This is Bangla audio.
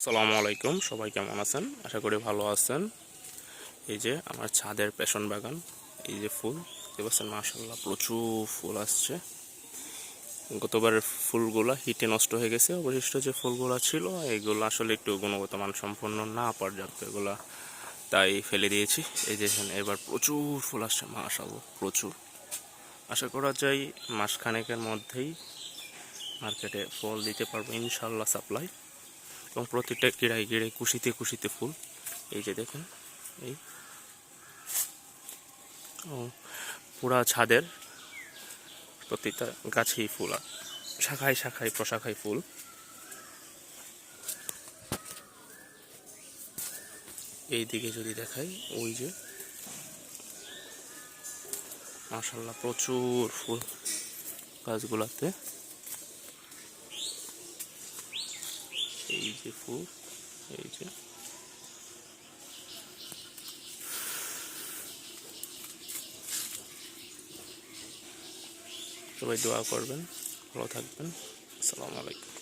আসসালামু আলাইকুম, সবাই কেমন আছেন? আশা করি ভালো আছেন। এই যে আমার ছাদের পেছন বাগান, এই যে ফুল দেখতে পাচ্ছেন, মাশাআল্লাহ প্রচুর ফুল আসছে। গতবারের ফুলগুলা হিটে নষ্ট হয়ে গেছে, অবশিষ্ট যে ফুলগুলা ছিল এইগুলো আসলে একটু গুণগত মান সম্পন্ন না, পর্যাপ্ত, এগুলা তাই ফেলে দিয়েছি। এই যে এবার প্রচুর ফুল আসছে, মাশাআল্লাহ প্রচুর। আশা করা যায় মাসখানেকের মধ্যেই মার্কেটে ফল দিতে পারবো ইনশাআল্লাহ, সাপ্লাই। এবং প্রতিটা গিরায় গিরায় কুশিতে কুশিতে ফুল। এই যে দেখেন, এই পুরা ছাদের প্রতিটা গাছেই ফুল, আর শাখায় শাখায় প্রশাখায় ফুল। এই দিকে যদি দেখাই, ওই যে মাশাআল্লাহ প্রচুর ফুল গাছগুলাতে। এই যে ফুল, এই যে সবাই দোয়া করবেন, ভালো থাকবেন। আসসালামু আলাইকুম।